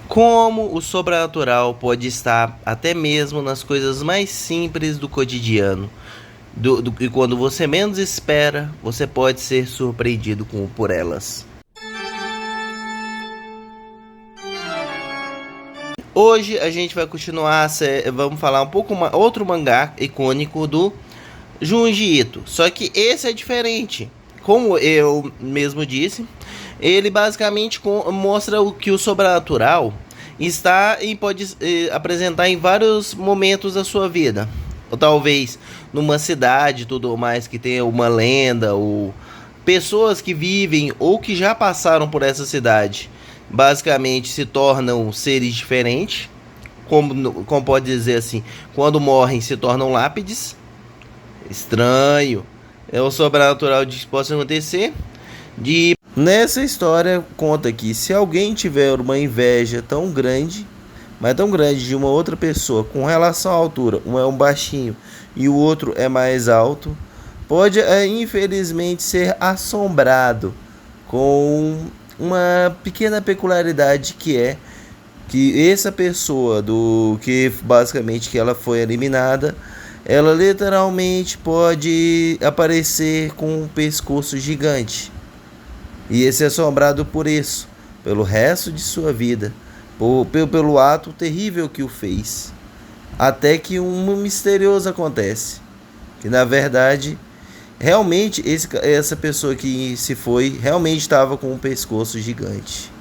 Como o sobrenatural pode estar até mesmo nas coisas mais simples do cotidiano. E quando você menos espera, você pode ser surpreendido por elas. Hoje a gente vai continuar, vamos falar um pouco outro mangá icônico do Junji Ito. Só que esse é diferente. Como eu mesmo disse, ele basicamente mostra o que o sobrenatural está e pode apresentar em vários momentos da sua vida. Ou talvez numa cidade, tudo mais, que tenha uma lenda, ou pessoas que vivem ou que já passaram por essa cidade, basicamente se tornam seres diferentes. Como pode dizer assim, quando morrem se tornam lápides. Estranho. É o sobrenatural de que possa acontecer. Nessa história conta que se alguém tiver uma inveja tão grande, mas tão grande de uma outra pessoa com relação à altura, um é um baixinho e o outro é mais alto, pode infelizmente ser assombrado com uma pequena peculiaridade, que é que essa pessoa do que basicamente que ela foi eliminada, ela literalmente pode aparecer com um pescoço gigante e ser assombrado por isso pelo resto de sua vida, pelo ato terrível que o fez, até que um misterioso acontece, que na verdade realmente essa pessoa que se foi realmente estava com um pescoço gigante.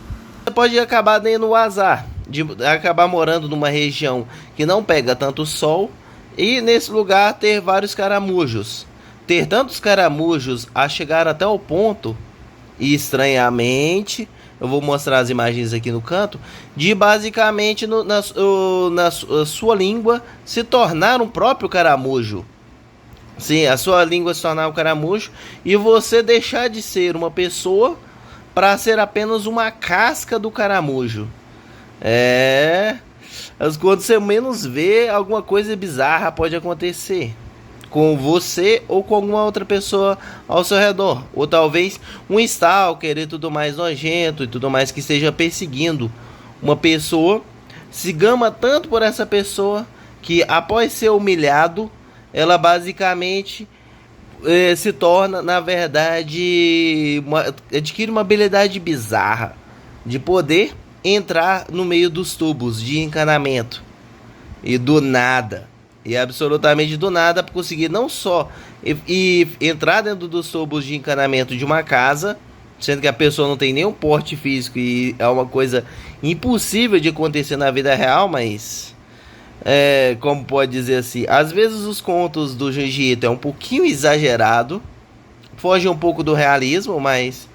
Você pode acabar tendo o azar de acabar morando numa região que não pega tanto sol e nesse lugar ter vários caramujos. Ter tantos caramujos a chegar até o ponto, e estranhamente, eu vou mostrar as imagens aqui no canto, de basicamente na sua língua se tornar um próprio caramujo. Sim, a sua língua se tornar um caramujo e você deixar de ser uma pessoa para ser apenas uma casca do caramujo. Quando você menos vê, alguma coisa bizarra pode acontecer com você ou com alguma outra pessoa ao seu redor, ou talvez um stalker e tudo mais nojento e tudo mais que esteja perseguindo uma pessoa, se gama tanto por essa pessoa que após ser humilhado, ela basicamente se torna, na verdade, adquire uma habilidade bizarra de poder entrar no meio dos tubos de encanamento e do nada, e absolutamente do nada, para conseguir não só entrar dentro dos tubos de encanamento de uma casa, sendo que a pessoa não tem nenhum porte físico e é uma coisa impossível de acontecer na vida real, mas como pode dizer assim, às vezes os contos do Junji Ito é um pouquinho exagerado, foge um pouco do realismo, mas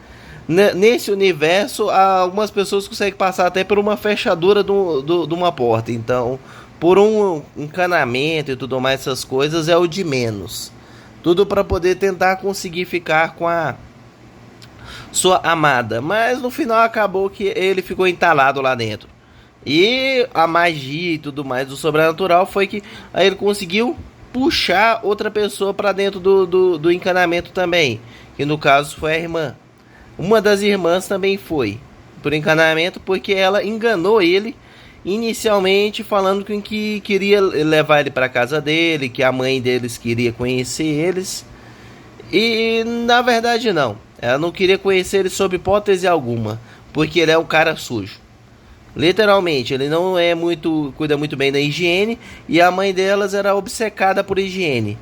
nesse universo algumas pessoas conseguem passar até por uma fechadura de uma porta, então por um encanamento e tudo mais, essas coisas é o de menos, tudo para poder tentar conseguir ficar com a sua amada, mas no final acabou que ele ficou entalado lá dentro. E a magia e tudo mais do sobrenatural foi que aí ele conseguiu puxar outra pessoa para dentro do encanamento também, que no caso foi a irmã. Uma das irmãs também foi por encanamento, porque ela enganou ele inicialmente falando que queria levar ele para casa dele, que a mãe deles queria conhecer eles, e na verdade não, ela não queria conhecer ele sob hipótese alguma, porque ele é um cara sujo. Literalmente, ele não cuida muito bem da higiene, e a mãe delas era obcecada por higiene.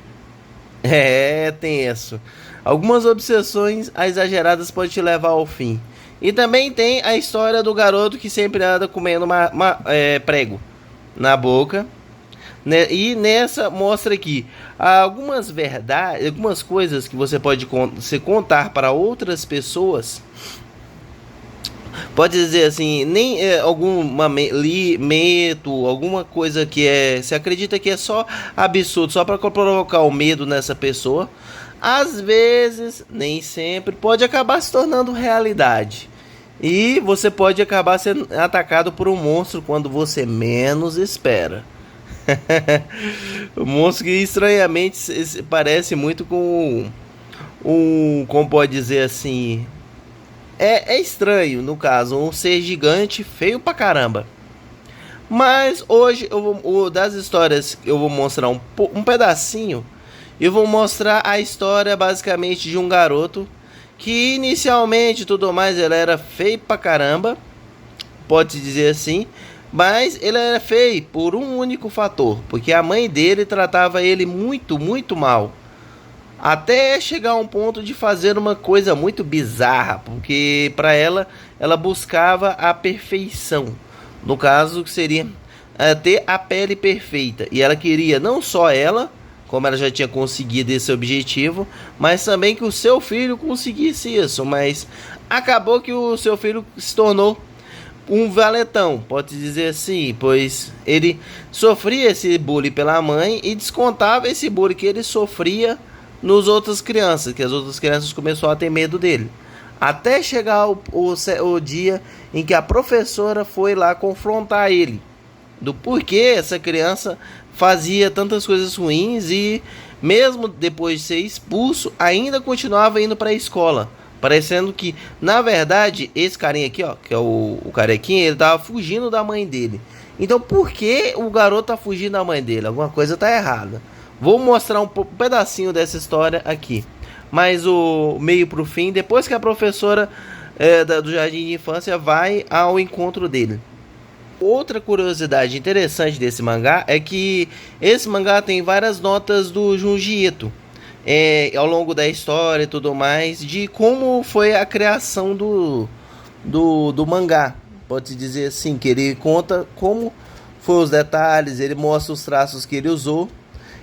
É tenso. Algumas obsessões exageradas podem te levar ao fim. E também tem a história do garoto que sempre anda comendo prego na boca, né? E nessa mostra aqui algumas verdades, algumas coisas que você pode se contar para outras pessoas. Pode dizer assim, nem alguma mito, alguma coisa que se acredita que é só absurdo, só para provocar o medo nessa pessoa. Às vezes, nem sempre, pode acabar se tornando realidade. E você pode acabar sendo atacado por um monstro quando você menos espera. Um monstro que estranhamente parece muito com como pode dizer assim, É estranho, no caso, um ser gigante feio pra caramba. Mas hoje das histórias eu vou mostrar um pedacinho. Eu vou mostrar a história basicamente de um garoto que inicialmente tudo mais ele era feio pra caramba, pode dizer assim, mas ele era feio por um único fator, porque a mãe dele tratava ele muito, muito mal. Até chegar a um ponto de fazer uma coisa muito bizarra, porque para ela buscava a perfeição. No caso, que seria ter a pele perfeita. E ela queria não só ela, como ela já tinha conseguido esse objetivo, mas também que o seu filho conseguisse isso. Mas acabou que o seu filho se tornou um valetão, pode dizer assim, pois ele sofria esse bullying pela mãe e descontava esse bullying que ele sofria nos outras crianças, que as outras crianças começaram a ter medo dele. Até chegar o dia em que a professora foi lá confrontar ele do porquê essa criança fazia tantas coisas ruins e mesmo depois de ser expulso ainda continuava indo para a escola, parecendo que na verdade esse carinha aqui, ó, que é o carequinha, ele tava fugindo da mãe dele. Então por que o garoto tá fugindo da mãe dele? Alguma coisa tá errada. Vou mostrar um pedacinho dessa história aqui, mas o meio pro fim, depois que a professora do jardim de infância vai ao encontro dele. Outra curiosidade interessante desse mangá é que esse mangá tem várias notas do Junji Ito, ao longo da história e tudo mais, de como foi a criação do mangá. Pode dizer assim, que ele conta como foi os detalhes, ele mostra os traços que ele usou.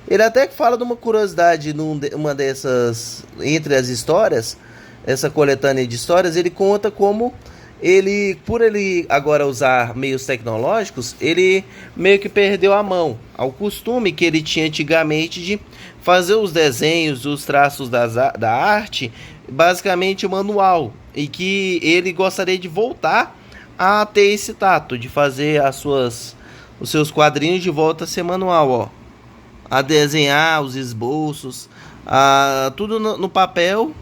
Ele até fala de uma curiosidade numa dessas, entre as histórias, essa coletânea de histórias, ele conta como ele, por ele agora usar meios tecnológicos, ele meio que perdeu a mão ao costume que ele tinha antigamente de fazer os desenhos, os traços da arte, basicamente manual, e que ele gostaria de voltar a ter esse tato, de fazer os seus quadrinhos de volta a ser manual, ó, a desenhar os esboços, tudo no papel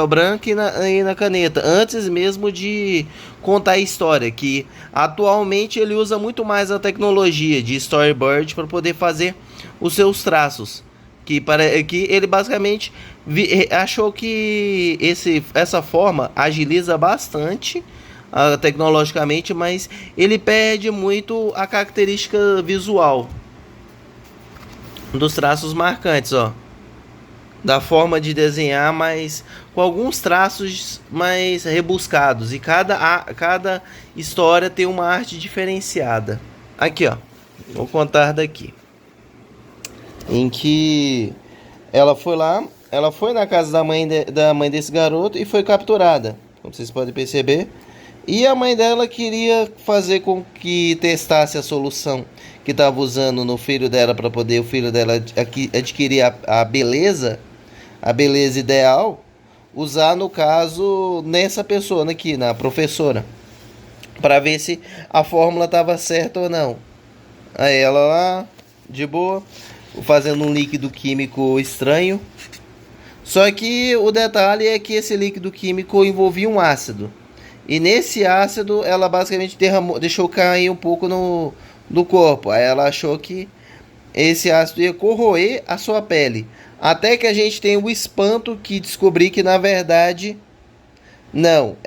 branco e na caneta, antes mesmo de contar a história, que atualmente ele usa muito mais a tecnologia de storyboard para poder fazer os seus traços, que ele basicamente achou que essa forma agiliza bastante tecnologicamente, mas ele perde muito a característica visual dos traços marcantes, ó, da forma de desenhar, mas com alguns traços mais rebuscados, e cada história tem uma arte diferenciada. Aqui, ó, vou contar daqui, em que ela foi na casa da mãe desse garoto e foi capturada, como vocês podem perceber. E a mãe dela queria fazer com que testasse a solução que estava usando no filho dela, para poder o filho dela adquirir a beleza ideal, usar no caso nessa pessoa aqui, na professora, para ver se a fórmula estava certa ou não. Aí ela lá, de boa, fazendo um líquido químico estranho. Só que o detalhe é que esse líquido químico envolvia um ácido. E nesse ácido ela basicamente deixou cair um pouco no corpo. Aí ela achou que esse ácido ia corroer a sua pele. Até que a gente tem o espanto que descobri que na verdade não.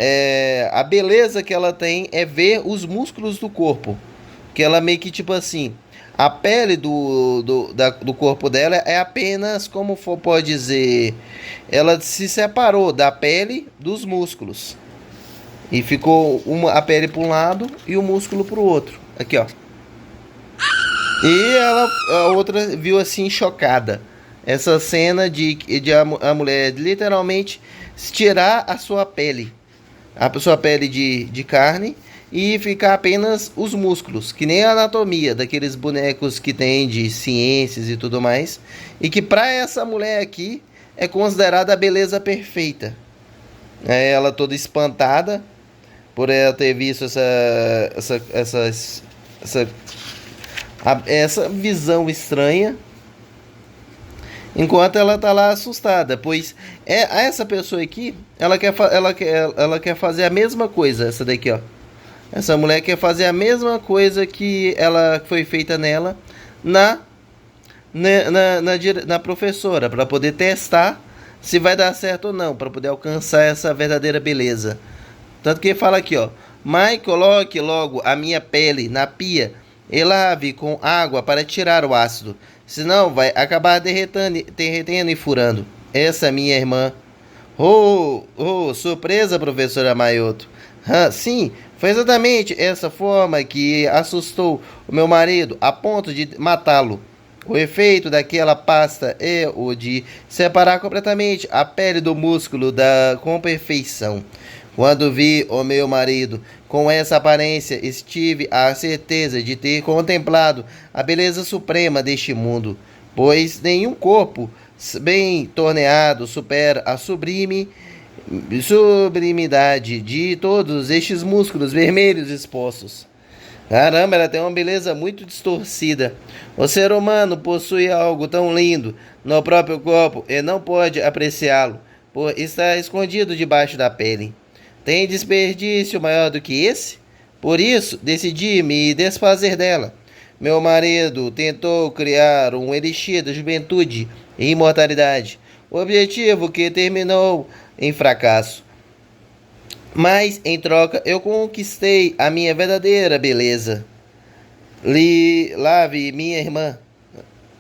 A beleza que ela tem é ver os músculos do corpo. Que ela meio que tipo assim, a pele do corpo dela é apenas, como pode dizer, ela se separou da pele dos músculos. E ficou a pele para um lado e o músculo para o outro. Aqui, ó. E a outra viu assim, chocada, essa cena de a mulher literalmente tirar a sua pele de carne, e ficar apenas os músculos, que nem a anatomia daqueles bonecos que tem de ciências e tudo mais, e que para essa mulher aqui é considerada a beleza perfeita. Ela toda espantada por ela ter visto essa visão estranha, enquanto ela tá lá assustada, pois essa pessoa aqui ela quer fazer a mesma coisa, essa daqui, ó. Essa mulher quer fazer a mesma coisa que ela foi feita nela na na professora, para poder testar se vai dar certo ou não, para poder alcançar essa verdadeira beleza. Tanto que fala aqui, ó: Mãe, coloque logo a minha pele na pia e lave com água para tirar o ácido, senão vai acabar derretendo e furando. Essa minha irmã. Oh, oh, surpresa, professora Maioto. Sim, foi exatamente essa forma que assustou o meu marido a ponto de matá-lo. O efeito daquela pasta é o de separar completamente a pele do músculo com perfeição. Quando vi o meu marido com essa aparência, estive a certeza de ter contemplado a beleza suprema deste mundo, pois nenhum corpo bem torneado supera a sublimidade de todos estes músculos vermelhos expostos. Caramba, ela tem uma beleza muito distorcida. O ser humano possui algo tão lindo no próprio corpo e não pode apreciá-lo, por estar escondido debaixo da pele. Tem desperdício maior do que esse? Por isso, decidi me desfazer dela. Meu marido tentou criar um elixir da juventude e imortalidade, objetivo que terminou em fracasso. Mas, em troca, eu conquistei a minha verdadeira beleza. Lave, minha irmã.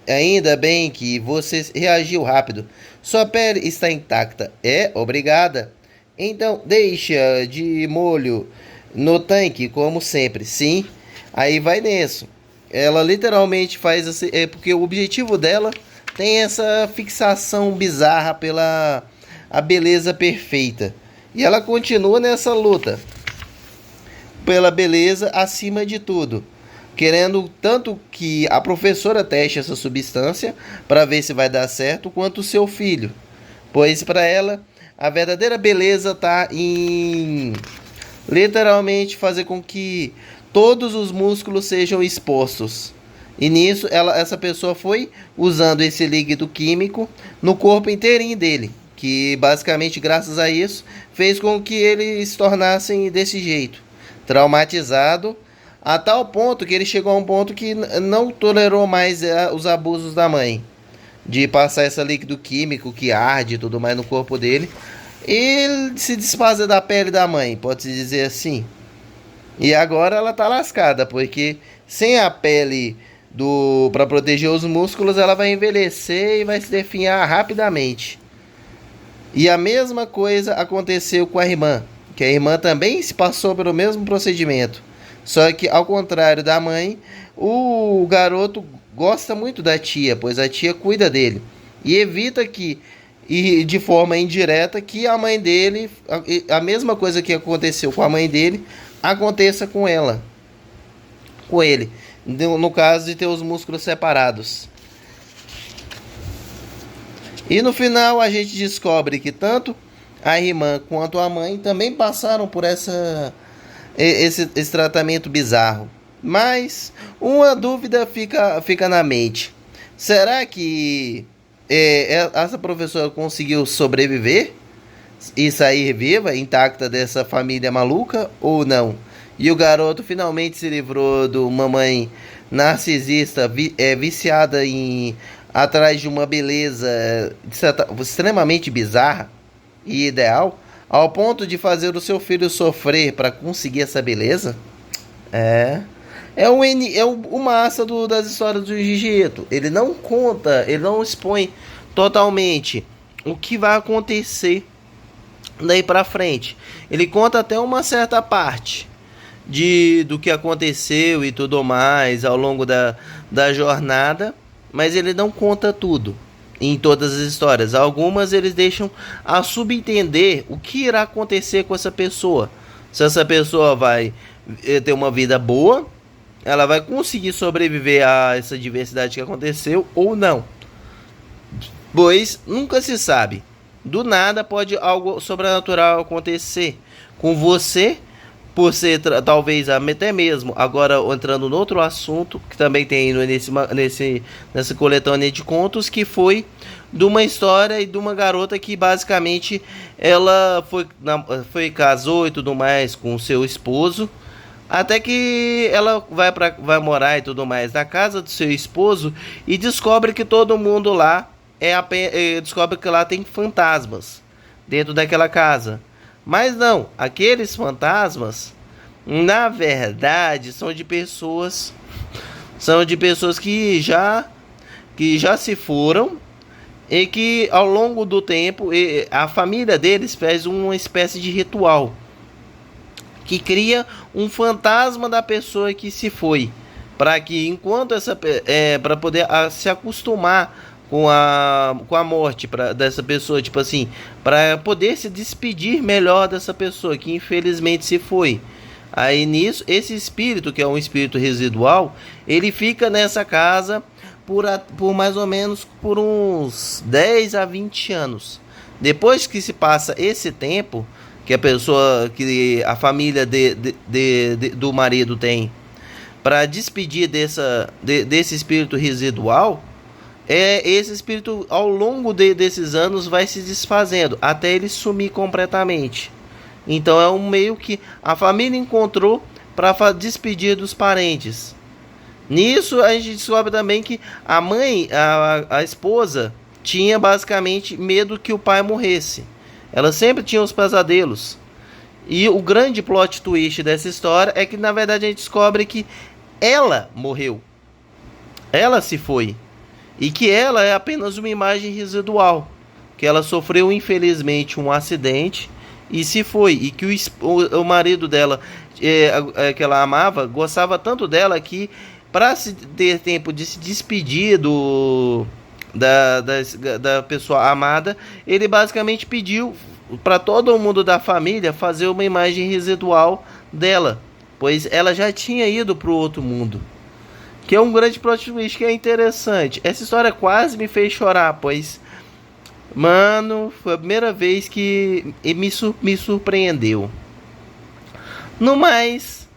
Ainda bem que você reagiu rápido. Sua pele está intacta. Obrigada. Então, deixa de molho no tanque, como sempre. Sim, aí vai nisso. Ela literalmente faz assim, porque o objetivo dela tem essa fixação bizarra pela a beleza perfeita. E ela continua nessa luta pela beleza acima de tudo, querendo tanto que a professora teste essa substância para ver se vai dar certo, quanto o seu filho, pois para ela a verdadeira beleza está em literalmente fazer com que todos os músculos sejam expostos. E nisso essa pessoa foi usando esse líquido químico no corpo inteirinho dele, que basicamente graças a isso fez com que eles se tornassem desse jeito, traumatizado a tal ponto que ele chegou a um ponto que não tolerou mais os abusos da mãe, de passar esse líquido químico que arde e tudo mais no corpo dele, e se desfazer da pele da mãe, pode-se dizer assim. E agora ela tá lascada, porque sem a pele para proteger os músculos, ela vai envelhecer e vai se definhar rapidamente. E a mesma coisa aconteceu com a irmã, que a irmã também se passou pelo mesmo procedimento. Só que, ao contrário da mãe, o garoto gosta muito da tia, pois a tia cuida dele. E evita que, e de forma indireta, que a mãe dele, a mesma coisa que aconteceu com a mãe dele, aconteça com ela. Com ele. No caso de ter os músculos separados. E no final a gente descobre que tanto a irmã quanto a mãe também passaram por esse tratamento bizarro. Mas uma dúvida fica na mente. Será que essa professora conseguiu sobreviver e sair viva, intacta dessa família maluca ou não? E o garoto finalmente se livrou de uma mãe narcisista, viciada atrás de uma beleza extremamente bizarra e ideal, ao ponto de fazer o seu filho sofrer para conseguir essa beleza? É o massa das histórias do Jiu-Jitsu. Ele não conta, ele não expõe totalmente o que vai acontecer daí para frente. Ele conta até uma certa parte do que aconteceu e tudo mais ao longo da jornada, mas ele não conta tudo em todas as histórias. Algumas eles deixam a subentender o que irá acontecer com essa pessoa. Se essa pessoa vai ter uma vida boa, ela vai conseguir sobreviver a essa diversidade que aconteceu ou não. Pois nunca se sabe. Do nada pode algo sobrenatural acontecer com você, por ser talvez até mesmo, agora entrando no outro assunto que também tem nessa coletânea de contos, que foi de uma história e de uma garota que basicamente ela foi casou e tudo mais com o seu esposo, até que ela vai morar e tudo mais na casa do seu esposo e descobre que todo mundo lá descobre que lá tem fantasmas dentro daquela casa. Mas não, aqueles fantasmas na verdade são de pessoas que já se foram e que ao longo do tempo a família deles faz uma espécie de ritual que cria um fantasma da pessoa que se foi, para que enquanto para poder se acostumar com a morte dessa pessoa, tipo assim, para poder se despedir melhor dessa pessoa que infelizmente se foi. Aí nisso, esse espírito, que é um espírito residual, ele fica nessa casa por mais ou menos por uns 10 a 20 anos. Depois que se passa esse tempo, que a família do marido tem para despedir desse espírito residual, esse espírito ao longo desses anos vai se desfazendo até ele sumir completamente. Então é um meio que a família encontrou para despedir dos parentes. Nisso a gente descobre também que a mãe, a esposa, tinha basicamente medo que o pai morresse. Ela sempre tinha os pesadelos. E o grande plot twist dessa história é que na verdade a gente descobre que ela morreu. Ela se foi. E que ela é apenas uma imagem residual. Que ela sofreu infelizmente um acidente e se foi. E que o marido dela, que ela amava, gostava tanto dela que para se ter tempo de se despedir da pessoa amada, ele basicamente pediu para todo mundo da família fazer uma imagem residual dela, pois ela já tinha ido para o outro mundo. Que é um grande plot twist que é interessante. Essa história quase me fez chorar, pois, mano, foi a primeira vez que me surpreendeu. No mais,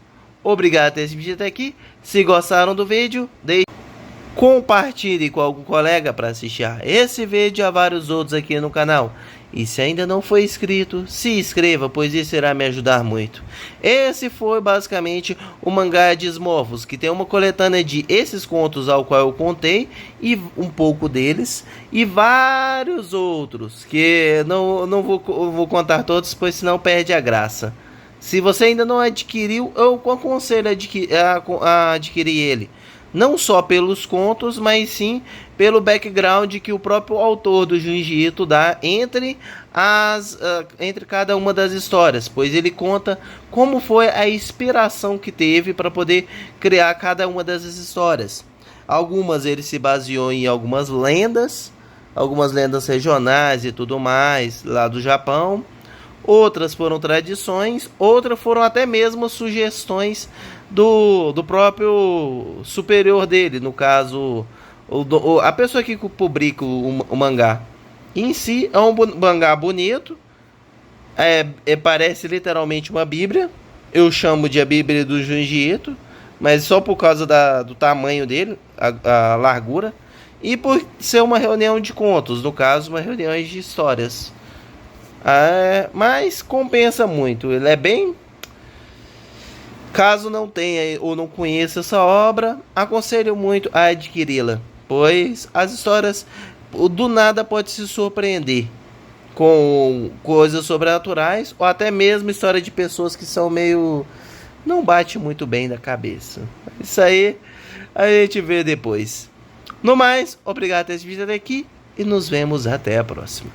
obrigado por ter assistido até aqui. Se gostaram do vídeo, compartilhe com algum colega para assistir a esse vídeo e a vários outros aqui no canal. E se ainda não for inscrito, se inscreva, pois isso irá me ajudar muito. Esse foi basicamente o mangá Desmorphos, que tem uma coletânea de esses contos ao qual eu contei, e um pouco deles, e vários outros, que não vou contar todos, pois senão perde a graça. Se você ainda não adquiriu, eu aconselho a adquirir ele. Não só pelos contos, mas sim pelo background que o próprio autor do Junji Ito dá entre cada uma das histórias, pois ele conta como foi a inspiração que teve para poder criar cada uma dessas histórias. Algumas ele se baseou em algumas lendas regionais e tudo mais lá do Japão. Outras foram tradições, outras foram até mesmo sugestões do próprio superior dele, no caso, a pessoa que publica o mangá. Em si, é um mangá bonito, parece literalmente uma bíblia. Eu chamo de a Bíblia do Junji Ito, mas só por causa do tamanho dele, a largura, e por ser uma reunião de contos, no caso, uma reunião de histórias. Mas compensa muito. Ele é bem... Caso não tenha ou não conheça essa obra, aconselho muito a adquiri-la, pois as histórias do nada pode se surpreender com coisas sobrenaturais, ou até mesmo história de pessoas que são meio... não bate muito bem na cabeça. Isso aí a gente vê depois. No mais, obrigado por ter assistido até aqui e nos vemos até a próxima.